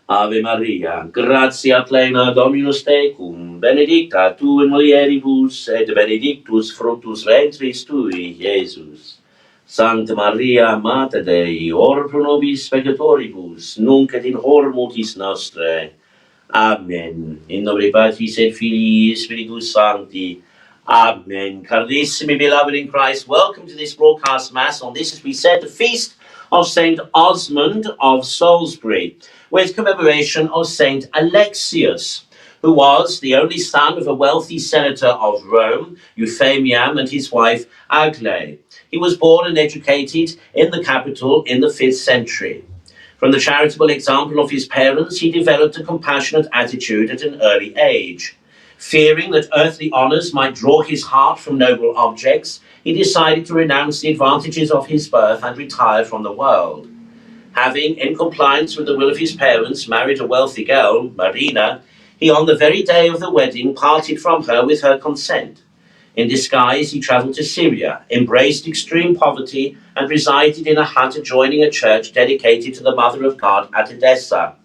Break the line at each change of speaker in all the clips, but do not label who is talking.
Ave Maria, gratia plena Dominus tecum, benedicta tu in mulieribus, et benedictus fructus ventris tui, Iesus. Sancta Maria, Mater Dei, ora pro nobis peccatoribus, nunc et in hora mortis nostrae. Amen. In nomine Patris et Filii, Spiritus Sancti. Amen. Carissimi beloved in Christ, welcome to this broadcast Mass on this, as we said, the feast of Saint Osmond of Salisbury, with commemoration of Saint Alexius, who was the only son of a wealthy senator of Rome, Euphemiam, and his wife Aglae. He was born and educated in the capital in the 5th century. From the charitable example of his parents, he developed a compassionate attitude at an early age. Fearing that earthly honors might draw his heart from noble objects, he decided to renounce the advantages of his birth and retire from the world. Having, in compliance with the will of his parents, married a wealthy girl, Marina, he on the very day of the wedding parted from her with her consent. In disguise, he traveled to Syria, embraced extreme poverty, and resided in a hut adjoining a church dedicated to the Mother of God at Edessa.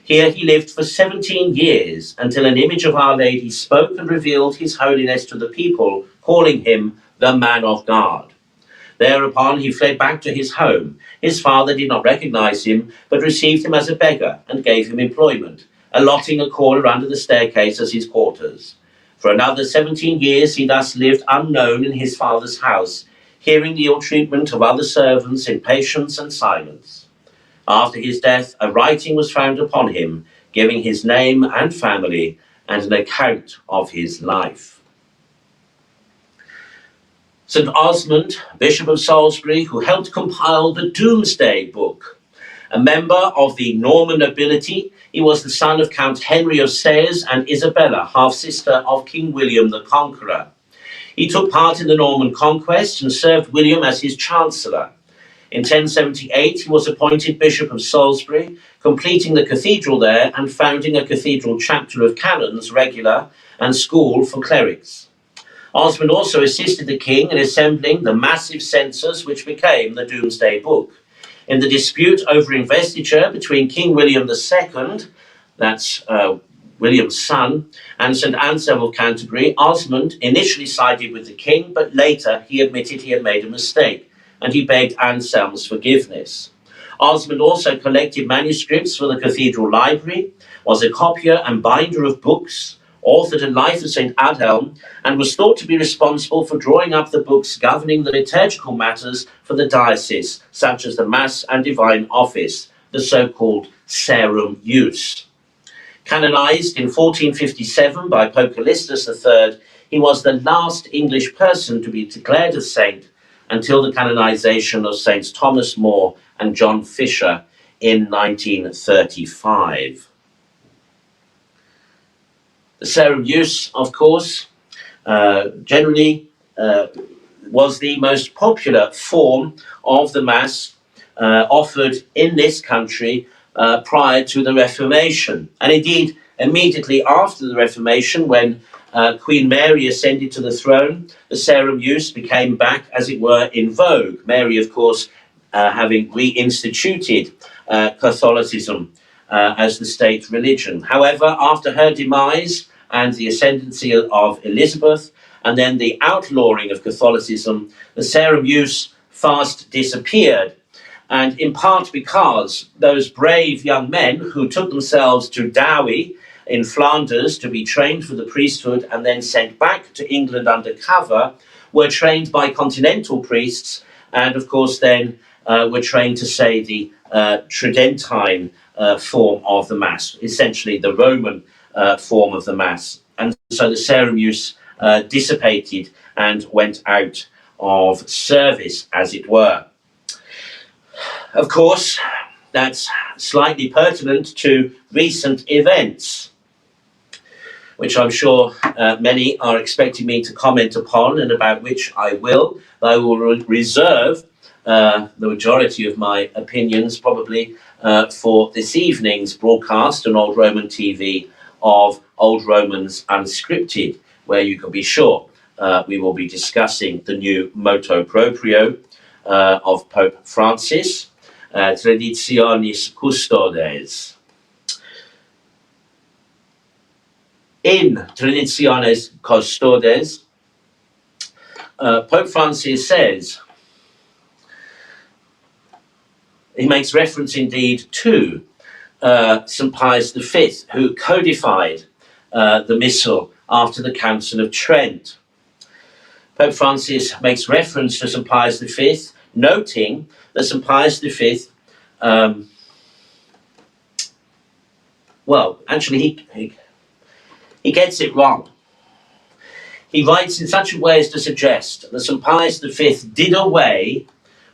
Here he lived for 17 years, until an image of Our Lady spoke and revealed his holiness to the people, calling him the Man of God. Thereupon he fled back to his home. His father did not recognize him, but received him as a beggar and gave him employment, allotting a corner under the staircase as his quarters. For another 17 years he thus lived unknown in his father's house, hearing the ill treatment of other servants in patience and silence. After his death, a writing was found upon him, giving his name and family and an account of his life. St. Osmond, Bishop of Salisbury, who helped compile the Domesday Book. A member of the Norman nobility, he was the son of Count Henry of Sayers and Isabella, half-sister of King William the Conqueror. He took part in the Norman conquest and served William as his chancellor. In 1078, he was appointed Bishop of Salisbury, completing the cathedral there and founding a cathedral chapter of canons regular and school for clerics. Osmond also assisted the king in assembling the massive census which became the Domesday Book. In the dispute over investiture between King William II, that's William's son, and St. Anselm of Canterbury, Osmond initially sided with the king, but later he admitted he had made a mistake, and he begged Anselm's forgiveness. Osmond also collected manuscripts for the cathedral library, was a copier and binder of books, authored a life of St. Adhelm, and was thought to be responsible for drawing up the books governing the liturgical matters for the diocese, such as the Mass and Divine Office, the so-called Serum Use. Canonized in 1457 by Pope Callistus III, he was the last English person to be declared a saint until the canonization of Saints Thomas More and John Fisher in 1935. The Serum Use, of course, generally was the most popular form of the Mass offered in this country prior to the Reformation. And indeed, immediately after the Reformation, when Queen Mary ascended to the throne, the Serum Use became back, as it were, in vogue. Mary, of course, having reinstituted Catholicism as the state religion. However, after her demise and the ascendancy of Elizabeth, and then the outlawing of Catholicism, the Serum Use fast disappeared. And in part because those brave young men who took themselves to Douai in Flanders to be trained for the priesthood and then sent back to England under cover were trained by continental priests, and of course then were trained to say the Tridentine form of the Mass, essentially the Roman form of the Mass. And so the Serum Use dissipated and went out of service, as it were. Of course, that's slightly pertinent to recent events, which I'm sure many are expecting me to comment upon, and about which I will. I will reserve the majority of my opinions probably for this evening's broadcast on Old Roman TV of Old Romans Unscripted, where you can be sure we will be discussing the new motu proprio of Pope Francis, Traditionis Custodes. in Traditionis Custodes, Pope Francis says, he makes reference indeed to St. Pius V, who codified the Missal after the Council of Trent. Pope Francis makes reference to St. Pius V, noting that St. Pius V, well, actually he gets it wrong. He writes in such a way as to suggest that St. Pius V did away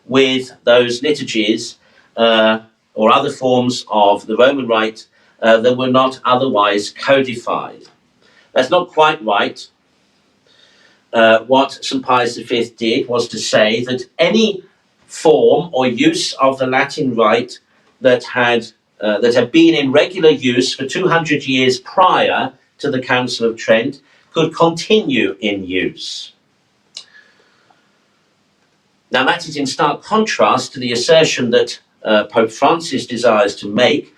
with those liturgies or other forms of the Roman Rite that were not otherwise codified. That's not quite right. What St. Pius V did was to say that any form or use of the Latin Rite that had been in regular use for 200 years prior to the Council of Trent could continue in use. Now that is in stark contrast to the assertion that Pope Francis desires to make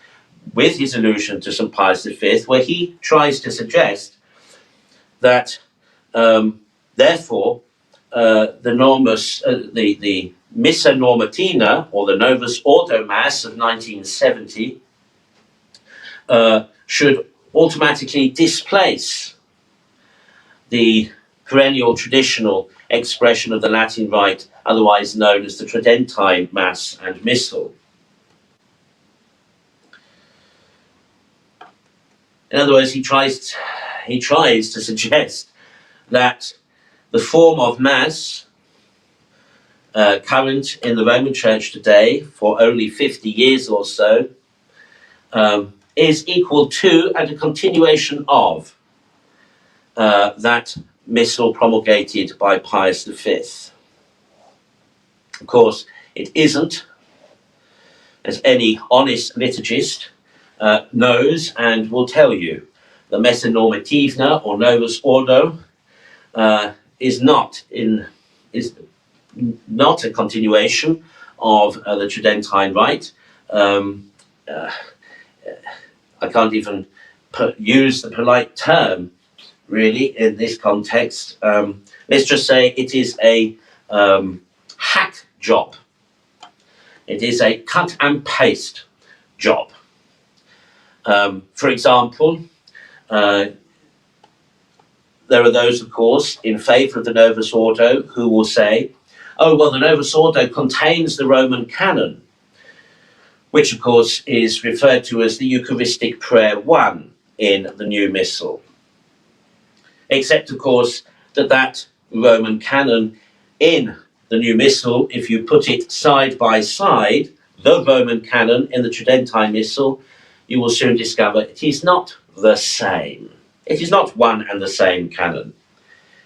with his allusion to St. Pius V, where he tries to suggest that therefore the Missa Normatina, or the Novus Ordo Mass of 1970, should automatically displace the perennial traditional expression of the Latin Rite, otherwise known as the Tridentine Mass and Missal. In other words, he tries to suggest that the form of Mass current in the Roman Church today for only 50 years or so is equal to and a continuation of that Missal promulgated by Pius V. Of course, it isn't, as any honest liturgist knows and will tell you. The Missa Normativa or Novus Ordo is not a continuation of the Tridentine Rite. I can't even use the polite term, really, in this context. Let's just say it is a hack job. It is a cut and paste job. For example, there are those, of course, in favour of the Novus Ordo who will say, oh, well, the Novus Ordo contains the Roman canon, which, of course, is referred to as the Eucharistic Prayer 1 in the new Missal. Except, of course, that Roman canon in the new Missal, if you put it side by side, the Roman canon in the Tridentine Missal, you will soon discover it is not the same. It is not one and the same canon.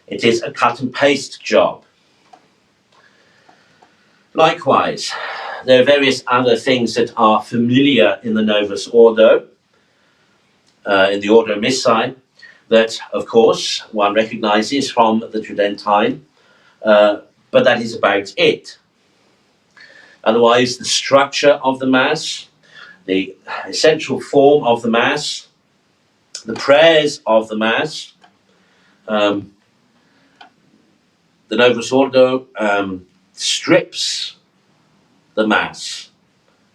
It is a cut and paste job. Likewise, there are various other things that are familiar in the Novus Ordo, in the Ordo Missae, that, of course, one recognises from the Tridentine, but that is about it. Otherwise, the structure of the Mass, the essential form of the Mass, the prayers of the Mass, the Novus Ordo strips the Mass.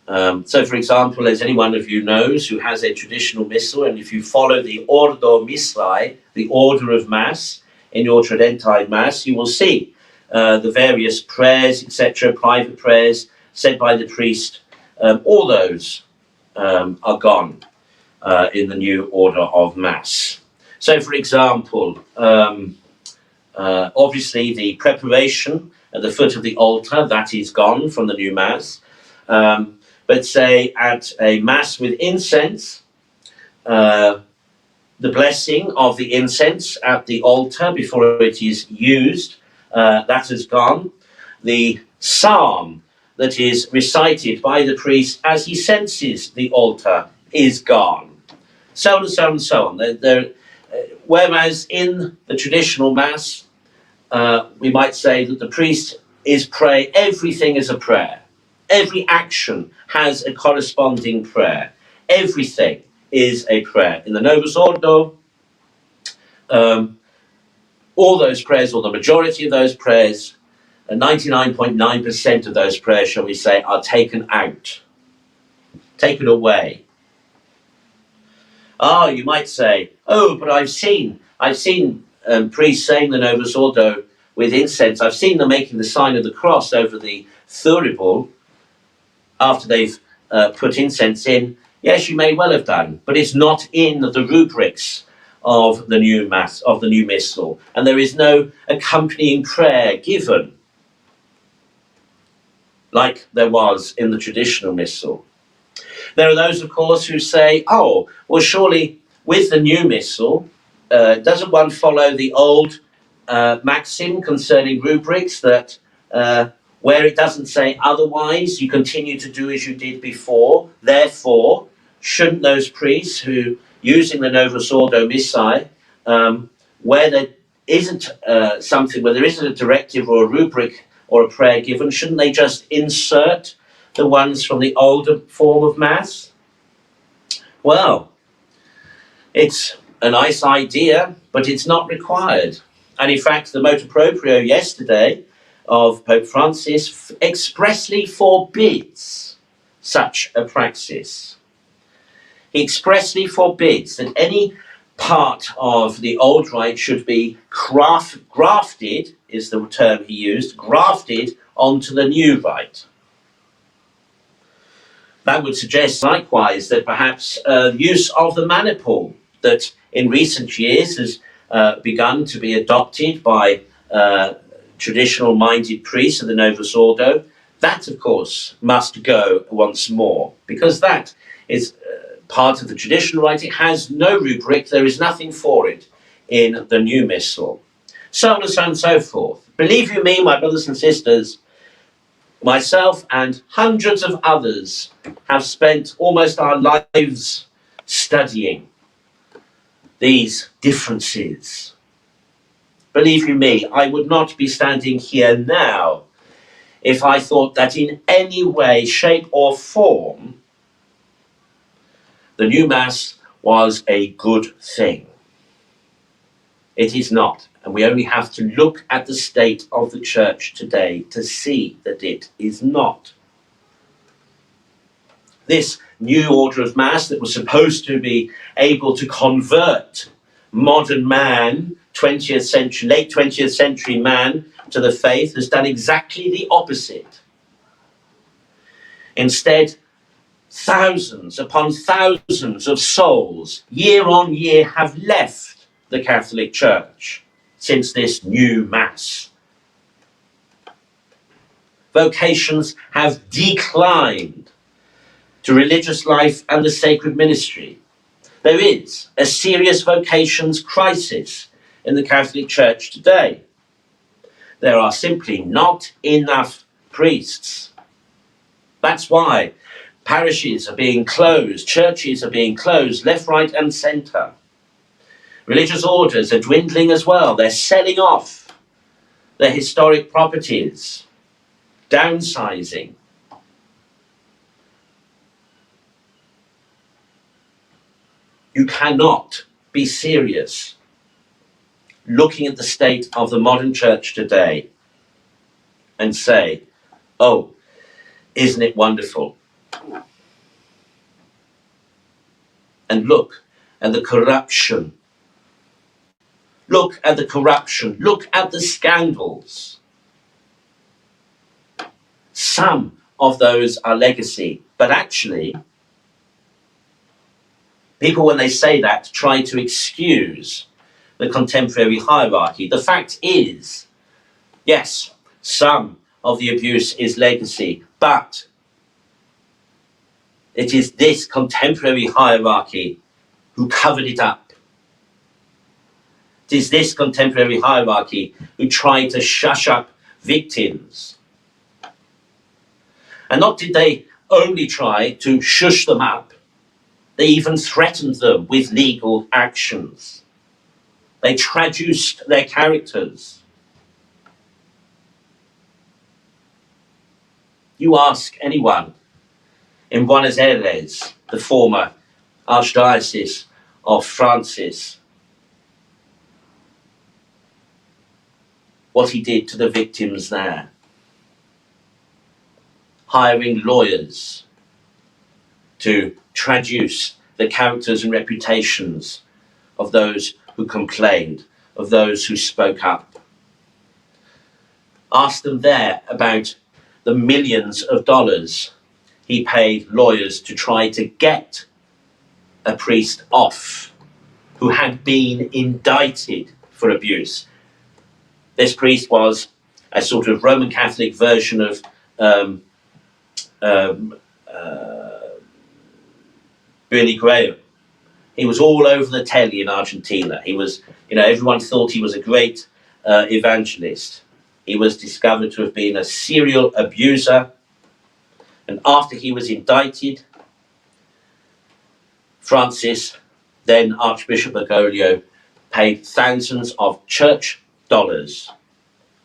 So, for example, as any one of you knows who has a traditional Missal, and if you follow the Ordo Missae, the order of Mass, in your Tridentine Mass, you will see the various prayers, etc., private prayers said by the priest. All those are gone in the new order of Mass. So, for example, obviously the preparation at the foot of the altar, that is gone from the new Mass. But say at a Mass with incense, the blessing of the incense at the altar before it is used, that has gone. The psalm that is recited by the priest as he censes the altar is gone. So on and so on and so on. Whereas in the traditional Mass, we might say that the priest is praying, everything is a prayer. Every action has a corresponding prayer. Everything is a prayer. In the Novus Ordo, all those prayers, or the majority of those prayers, 99.9% of those prayers, shall we say, are taken out, taken away. You might say, but I've seen priests saying the Novus Ordo with incense. I've seen them making the sign of the cross over the thurible after they've put incense in. Yes, you may well have done, but it's not in the rubrics of the new mass, of the new missal, and there is no accompanying prayer given like there was in the traditional missal. There are those, of course, who say, well, surely with the new missal, doesn't one follow the old maxim concerning rubrics that where it doesn't say otherwise, you continue to do as you did before? Therefore, shouldn't those priests who, using the Novus Ordo Missae, where there isn't where there isn't a directive or a rubric or a prayer given, shouldn't they just insert the ones from the older form of Mass? Well, it's a nice idea, but it's not required. And in fact, the motu proprio yesterday of Pope Francis expressly forbids such a praxis. He expressly forbids that any part of the old rite should be grafted, is the term he used, grafted onto the new rite. That would suggest likewise that perhaps use of the maniple that in recent years has begun to be adopted by traditional-minded priests of the Novus Ordo, that of course must go once more, because that is part of the traditional rite. It has no rubric, there is nothing for it in the new missal. So on and so forth. Believe you me, my brothers and sisters, myself and hundreds of others have spent almost our lives studying these differences. Believe you me, I would not be standing here now if I thought that in any way, shape or form the new Mass was a good thing. It is not, and we only have to look at the state of the Church today to see that it is not. This new order of Mass that was supposed to be able to convert modern man, late 20th century man, to the faith has done exactly the opposite. Instead, thousands upon thousands of souls, year on year, have left the Catholic Church since this new Mass. Vocations have declined to religious life and the sacred ministry. There is a serious vocations crisis in the Catholic Church today. There are simply not enough priests. That's why parishes are being closed, churches are being closed, left, right and centre. Religious orders are dwindling as well. They're selling off their historic properties, downsizing. You cannot be serious looking at the state of the modern church today and say, isn't it wonderful? And look at the corruption. Look at the corruption. Look at the scandals. Some of those are legacy, but actually, people, when they say that, try to excuse the contemporary hierarchy. The fact is, yes, some of the abuse is legacy, but it is this contemporary hierarchy who covered it up. It is this contemporary hierarchy who tried to shush up victims. And not did they only try to shush them up, they even threatened them with legal actions. They traduced their characters. You ask anyone in Buenos Aires, the former Archdiocese of Francis, what he did to the victims there, hiring lawyers to traduce the characters and reputations of those who complained, of those who spoke up. Asked them there about the millions of dollars he paid lawyers to try to get a priest off who had been indicted for abuse. This priest was a sort of Roman Catholic version of Billy Graham. He was all over the telly in Argentina. He was, everyone thought he was a great evangelist. He was discovered to have been a serial abuser. And after he was indicted, Francis, then Archbishop Bergoglio, paid thousands of church dollars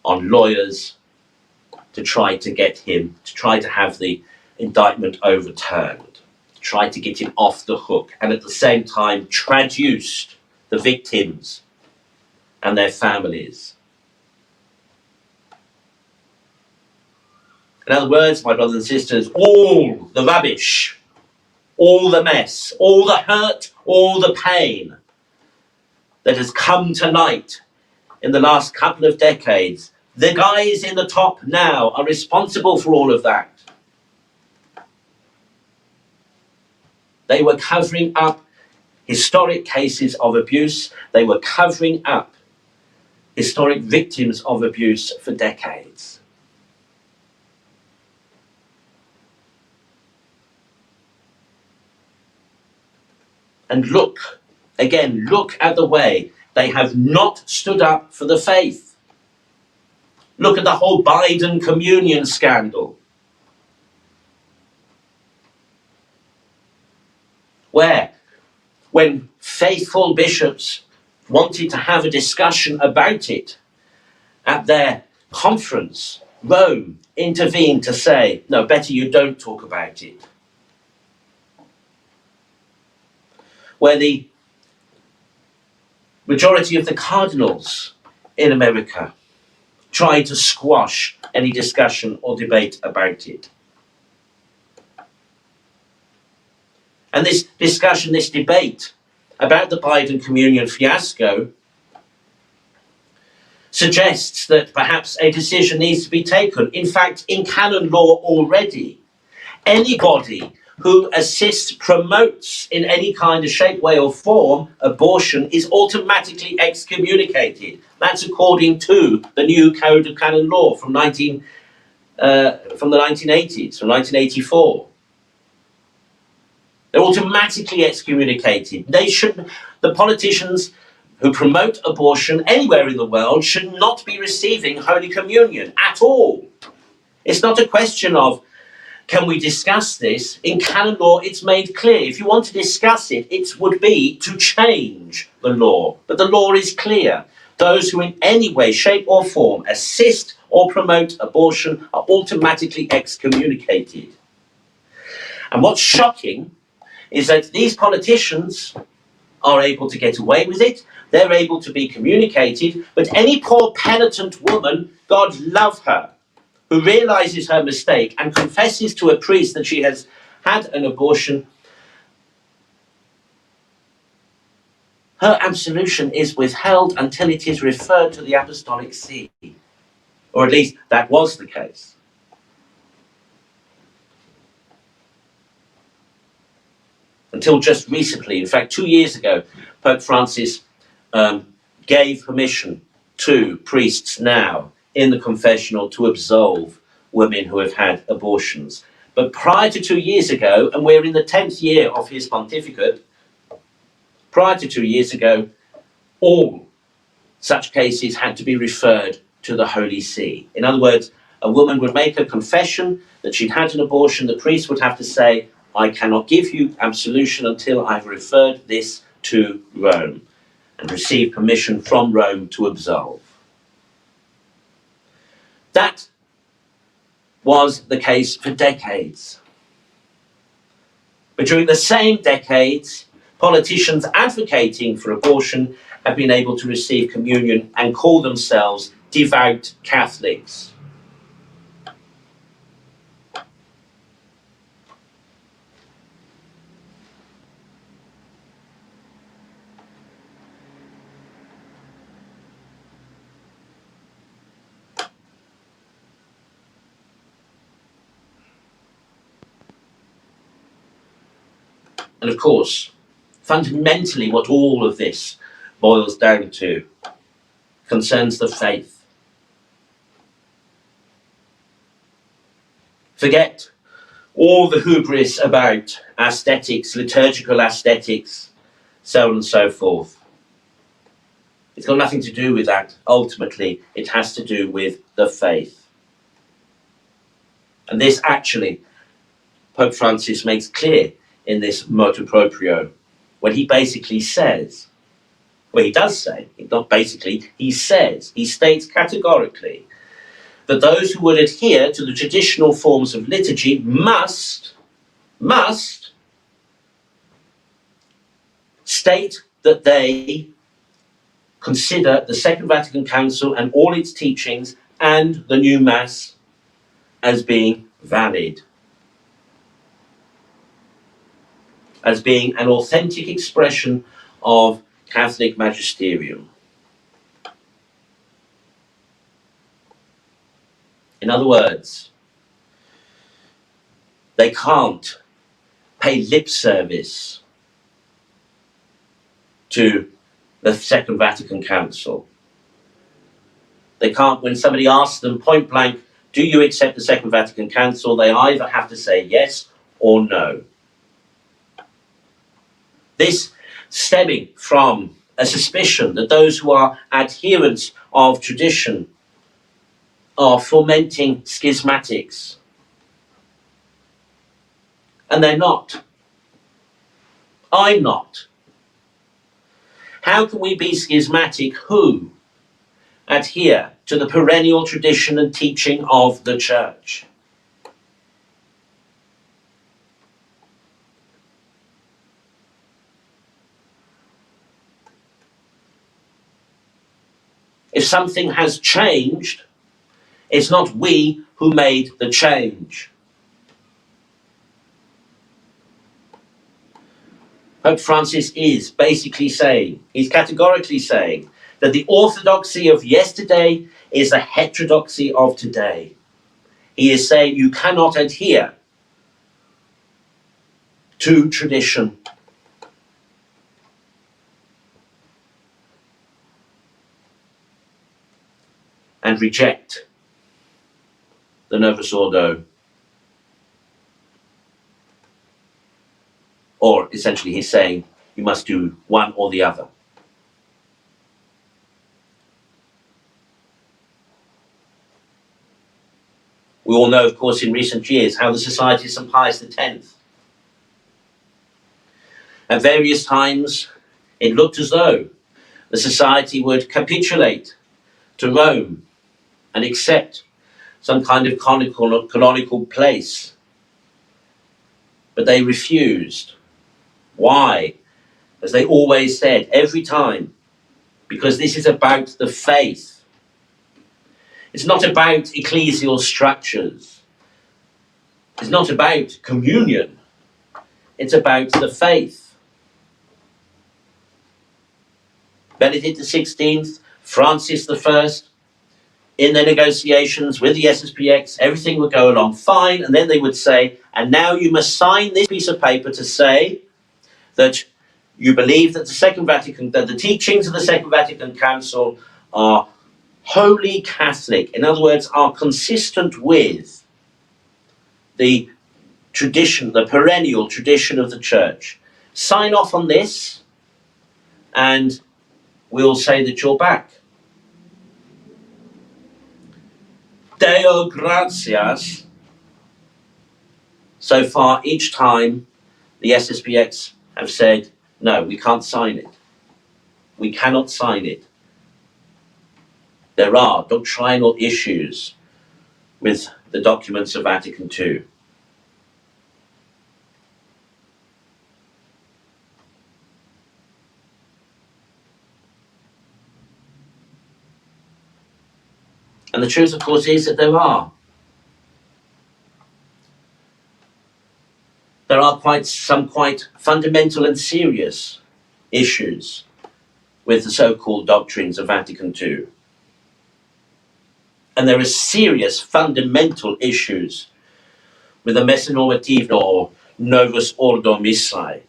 on lawyers to try to get him, to try to have the indictment overturned, to try to get him off the hook, and at the same time traduced the victims and their families. In other words, my brothers and sisters, all the rubbish, all the mess, all the hurt, all the pain that has come to light in the last couple of decades, the guys in the top now are responsible for all of that. They were covering up historic cases of abuse. They were covering up historic victims of abuse for decades. And look at the way they have not stood up for the faith. Look at the whole Biden communion scandal, where when faithful bishops wanted to have a discussion about it at their conference, Rome intervened to say, no, better you don't talk about it. Where the majority of the cardinals in America tried to squash any discussion or debate about it. And this discussion, this debate about the Biden communion fiasco suggests that perhaps a decision needs to be taken. In fact, in canon law already, anybody who assists, promotes in any kind of shape, way or form abortion is automatically excommunicated. That's according to the new Code of Canon Law from the 1980s, from 1984. They're automatically excommunicated. The politicians who promote abortion anywhere in the world should not be receiving Holy Communion at all. It's not a question of, can we discuss this? In canon law, it's made clear. If you want to discuss it, it would be to change the law. But the law is clear. Those who in any way, shape or form assist or promote abortion are automatically excommunicated. And what's shocking is that these politicians are able to get away with it. They're able to be communicated. But any poor penitent woman, God love her, who realizes her mistake and confesses to a priest that she has had an abortion, her absolution is withheld until it is referred to the Apostolic See. Or at least that was the case. Until just recently, in fact 2 years ago, Pope Francis gave permission to priests now in the confessional to absolve women who have had abortions. But prior to 2 years ago, and we're in the 10th year of his pontificate, prior to 2 years ago, all such cases had to be referred to the Holy See. In other words, a woman would make a confession that she'd had an abortion. The priest would have to say, I cannot give you absolution until I've referred this to Rome and received permission from Rome to absolve. That was the case for decades. But during the same decades, politicians advocating for abortion have been able to receive communion and call themselves devout Catholics. And of course, fundamentally what all of this boils down to concerns the faith. Forget all the hubris about aesthetics, liturgical aesthetics, so on and so forth. It's got nothing to do with that. Ultimately, it has to do with the faith. And this actually, Pope Francis makes clear in this motu proprio, when he basically says, well, he does say, not basically, he says, he states categorically that those who would adhere to the traditional forms of liturgy must state that they consider the Second Vatican Council and all its teachings and the new Mass as being valid, as being an authentic expression of Catholic magisterium. In other words, they can't pay lip service to the Second Vatican Council. They can't, when somebody asks them point blank, do you accept the Second Vatican Council, they either have to say yes or no. This stemming from a suspicion that those who are adherents of tradition are fomenting schismatics. And they're not. I'm not. How can we be schismatic who adhere to the perennial tradition and teaching of the Church? If something has changed, it's not we who made the change. Pope Francis is basically saying, he's categorically saying, that the orthodoxy of yesterday is the heterodoxy of today. He is saying you cannot adhere to tradition. And reject the Novus Ordo. Or essentially he's saying you must do one or the other. We all know, of course, in recent years how the Society of St. Pius X, at various times, it looked as though the society would capitulate to Rome and accept some kind of canonical place. But they refused. Why? As they always said, every time, because this is about the faith. It's not about ecclesial structures. It's not about communion. It's about the faith. Benedict XVI, Francis I, in their negotiations with the SSPX, everything would go along fine, and then they would say, and now you must sign this piece of paper to say that you believe that that the teachings of the Second Vatican Council are wholly Catholic, in other words, are consistent with the tradition, the perennial tradition of the Church. Sign off on this, and we'll say that you're back. Deo gratias. So far, each time the SSPX have said, no, we can't sign it. We cannot sign it. There are doctrinal issues with the documents of Vatican II. And the truth, of course, is that there are. There are some quite fundamental and serious issues with the so-called doctrines of Vatican II. And there are serious fundamental issues with the Messa Normativa or Novus Ordo Missae,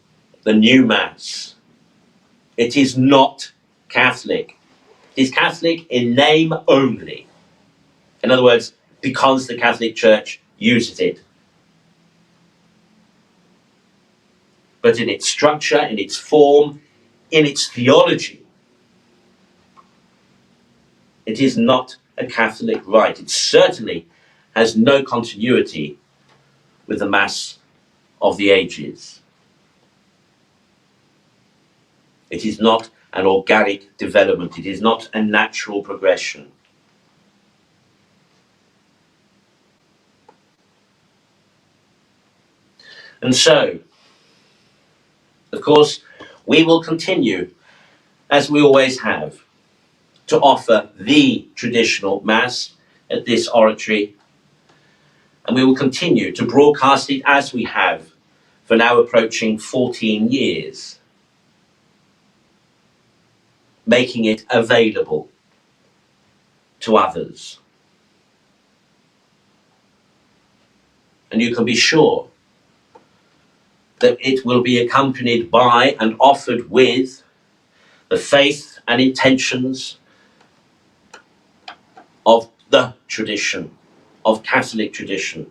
the new Mass. It is not Catholic. It is Catholic in name only. In other words, because the Catholic Church uses it. But in its structure, in its form, in its theology, it is not a Catholic rite. It certainly has no continuity with the Mass of the ages. It is not an organic development. It is not a natural progression. And so, of course, we will continue, as we always have, to offer the traditional Mass at this oratory, and we will continue to broadcast it as we have for now approaching 14 years, making it available to others. And you can be sure that it will be accompanied by and offered with the faith and intentions of the tradition, of Catholic tradition.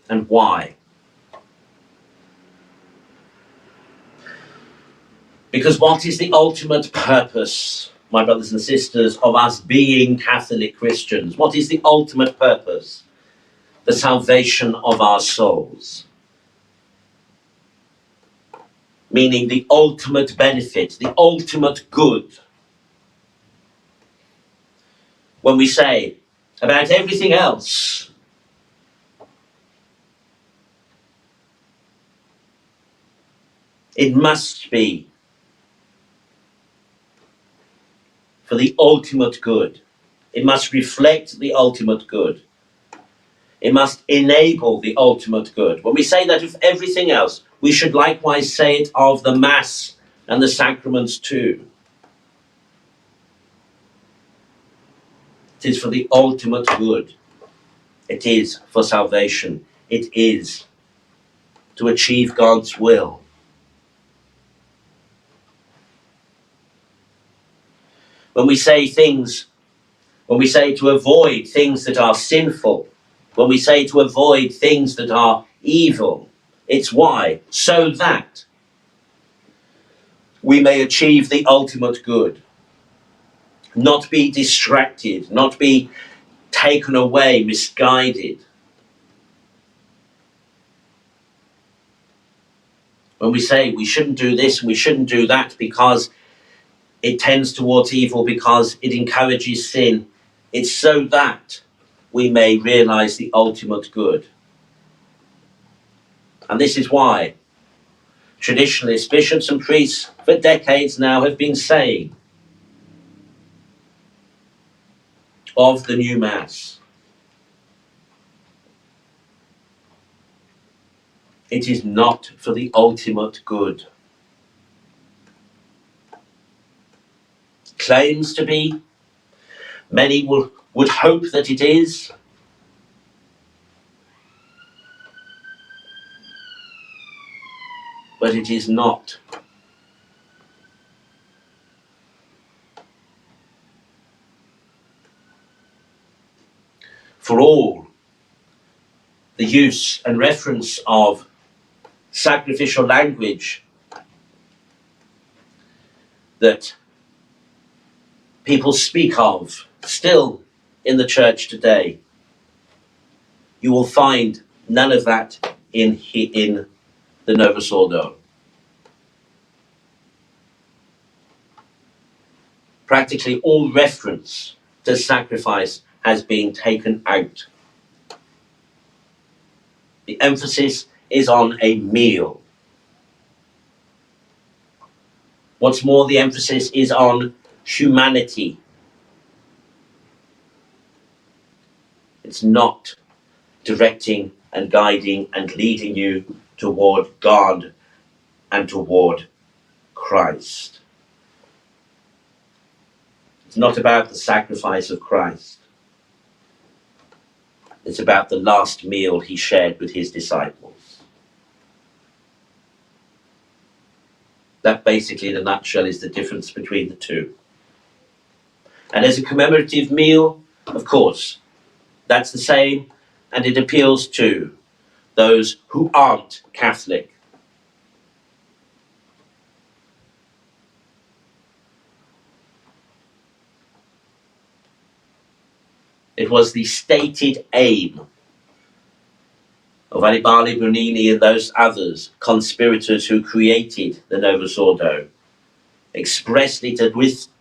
And why? Because what is the ultimate purpose, my brothers and sisters, of us being Catholic Christians? What is the ultimate purpose? The salvation of our souls. Meaning the ultimate benefit, the ultimate good. When we say about everything else, it must be for the ultimate good. It must reflect the ultimate good. It must enable the ultimate good. When we say that of everything else, we should likewise say it of the Mass and the sacraments too. It is for the ultimate good. It is for salvation. It is to achieve God's will. When we say to avoid things that are sinful, when we say to avoid things that are evil, it's why? So that we may achieve the ultimate good. Not be distracted, not be taken away, misguided. When we say we shouldn't do this and we shouldn't do that because it tends towards evil, because it encourages sin, it's so that we may realize the ultimate good. And this is why traditionalists, bishops and priests for decades now have been saying of the new Mass, it is not for the ultimate good. Claims to be, many would hope that it is, but it is not. For all the use and reference of sacrificial language that people speak of still in the church today, you will find none of that in the Novus Ordo. Practically all reference to sacrifice has been taken out. The emphasis is on a meal. What's more, the emphasis is on humanity. It's not directing and guiding and leading you toward God and toward Christ. It's not about the sacrifice of Christ. It's about the last meal he shared with his disciples. That basically, in a nutshell, is the difference between the two. And as a commemorative meal, of course, that's the same, and it appeals to those who aren't Catholic. It was the stated aim of Annibale Bernini and those others, conspirators who created the Novus Ordo, expressly to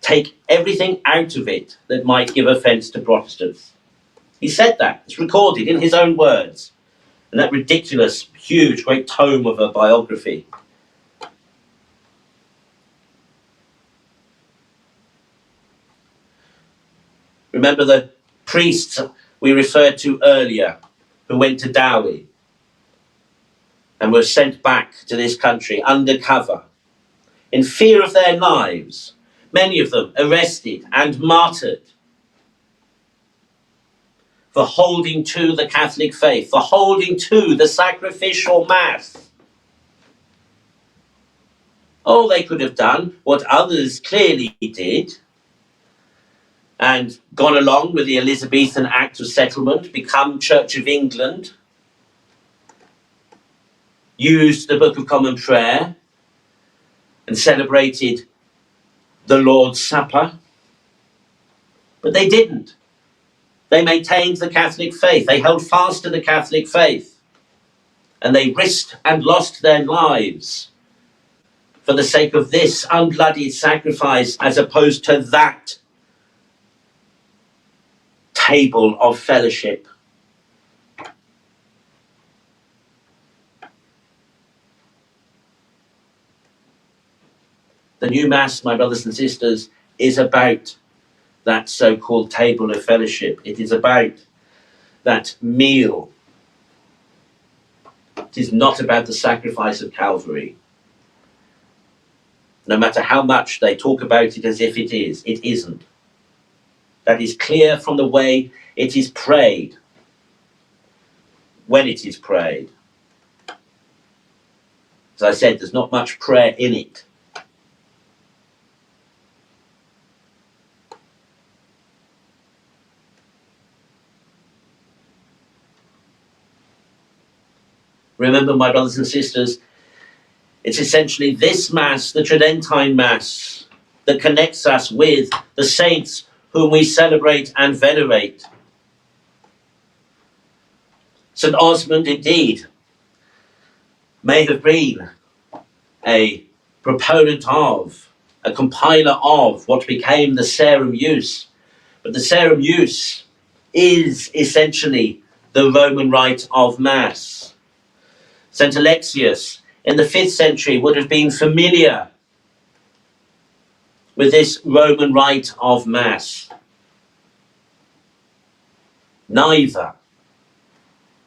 take everything out of it that might give offence to Protestants. He said that. It's recorded in his own words. And that ridiculous, huge, great tome of a biography. Remember the priests we referred to earlier who went to Dowie and were sent back to this country undercover in fear of their lives, many of them arrested and martyred for holding to the Catholic faith, for holding to the sacrificial Mass. Oh, they could have done what others clearly did and gone along with the Elizabethan Act of Settlement, become Church of England, used the Book of Common Prayer and celebrated the Lord's Supper. But they didn't. They maintained the Catholic faith. They held fast to the Catholic faith. And they risked and lost their lives for the sake of this unbloodied sacrifice, as opposed to that table of fellowship. The new Mass, my brothers and sisters, is about that so-called table of fellowship. It is about that meal. It is not about the sacrifice of Calvary. No matter how much they talk about it as if it is, it isn't. That is clear from the way it is prayed, when it is prayed. As I said, there's not much prayer in it. Remember, my brothers and sisters, it's essentially this Mass, the Tridentine Mass, that connects us with the saints whom we celebrate and venerate. St. Osmond, indeed, may have been a proponent of, a compiler of what became the Serum Ius. But the Serum Ius is essentially the Roman rite of Mass. St. Alexius, in the 5th century, would have been familiar with this Roman rite of Mass. Neither,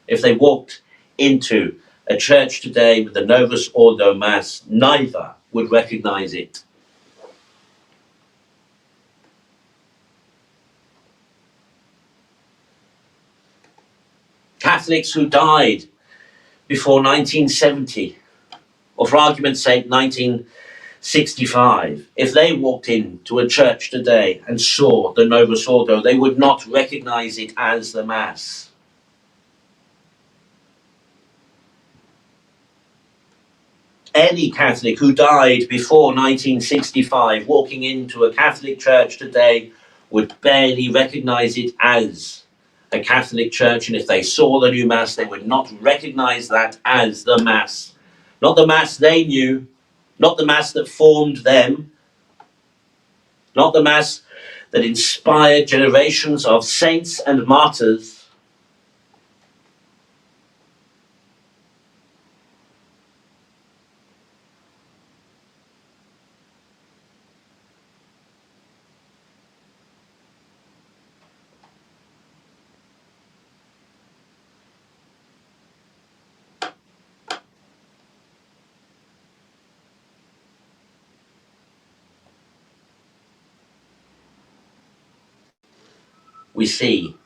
if they walked into a church today with the Novus Ordo Mass, neither would recognize it. Catholics who died before 1970, or for argument's sake, 1965, if they walked into a church today and saw the Novus Ordo, they would not recognize it as the Mass. Any Catholic who died before 1965 walking into a Catholic church today would barely recognize it as a Catholic church, and if they saw the new Mass, they would not recognize that as the Mass. Not the Mass they knew, not the Mass that formed them, not the Mass that inspired generations of saints and martyrs. we see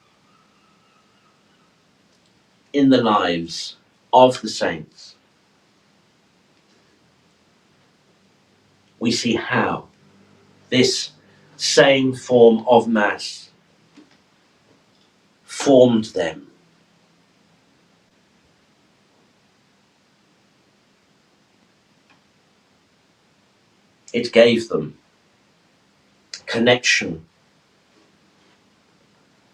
in the lives of the saints, we see how this same form of Mass formed them. It gave them connection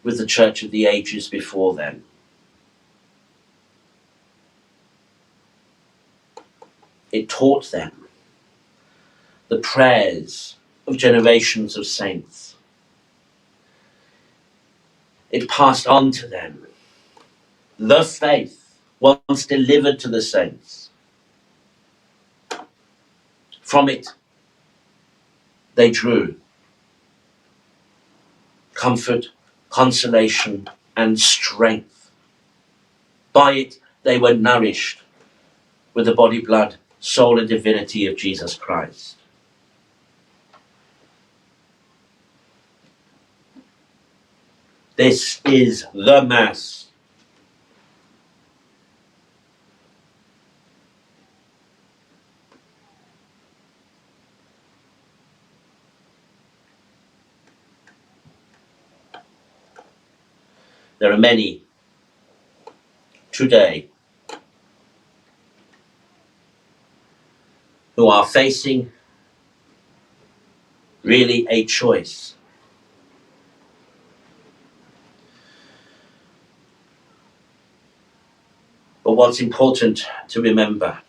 with the Church of the ages before them. It taught them the prayers of generations of saints. It passed on to them the faith once delivered to the saints. From it, they drew comfort, consolation, and strength. By it, they were nourished with the body, blood, soul, and divinity of Jesus Christ. This is the Mass. There are many today who are facing really a choice. But what's important to remember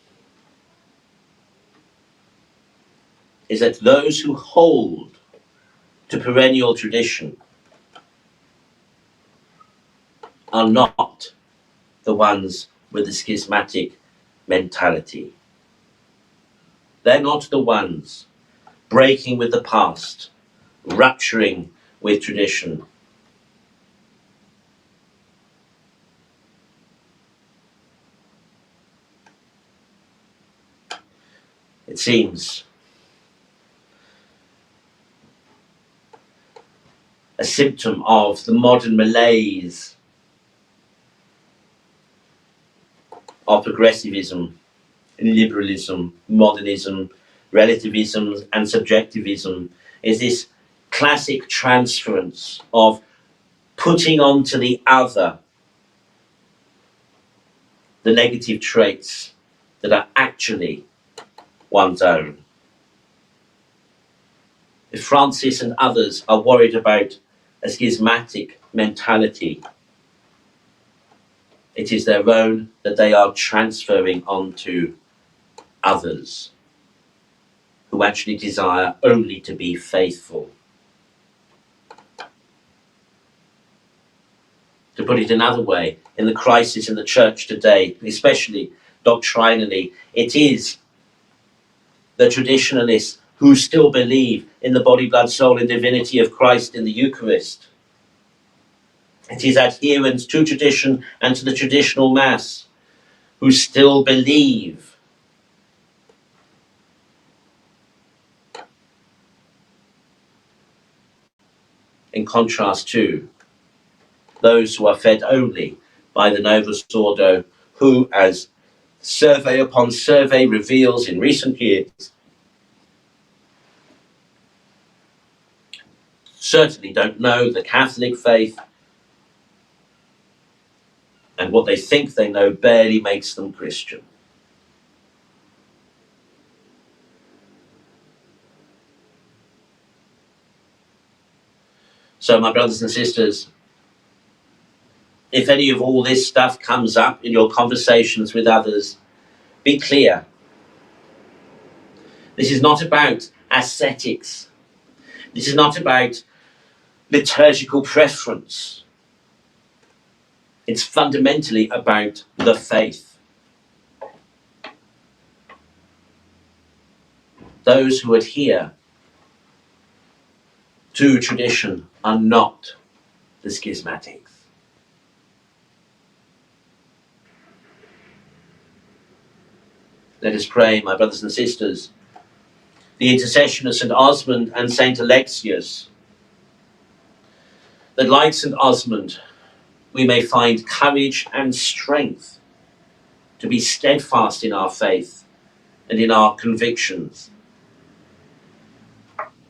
is that those who hold to perennial tradition are not the ones with the schismatic mentality. They're not the ones breaking with the past, rupturing with tradition. It seems a symptom of the modern malaise of progressivism, liberalism, modernism, relativism, and subjectivism is this classic transference of putting onto the other the negative traits that are actually one's own. If Francis and others are worried about a schismatic mentality, it is their own that they are transferring onto others who actually desire only to be faithful. To put it another way, in the crisis in the church today, especially doctrinally, it is the traditionalists who still believe in the body, blood, soul, and divinity of Christ in the Eucharist. It is adherents to tradition and to the traditional Mass who still believe in contrast to those who are fed only by the Novus Ordo, who, as survey upon survey reveals in recent years, certainly don't know the Catholic faith, and what they think they know barely makes them Christian. So, my brothers and sisters, if any of all this stuff comes up in your conversations with others, be clear. This is not about ascetics. This is not about liturgical preference. It's fundamentally about the faith. Those who adhere to tradition are not the schismatics. Let us pray, my brothers and sisters, the intercession of St. Osmond and St. Alexius, that like St. Osmond, we may find courage and strength to be steadfast in our faith and in our convictions,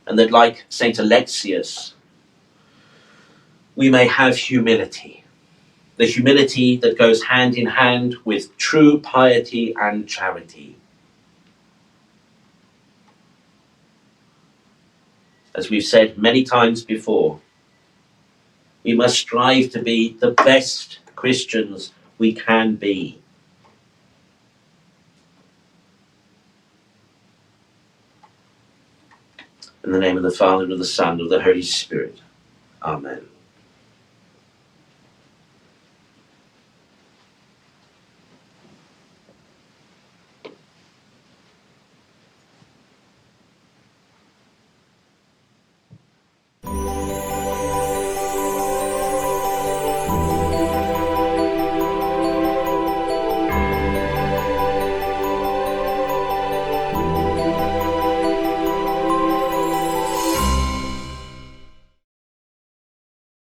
and that like St. Alexius, we may have humility, the humility that goes hand in hand with true piety and charity. As we've said many times before, we must strive to be the best Christians we can be. In the name of the Father, and of the Son, and of the Holy Spirit. Amen.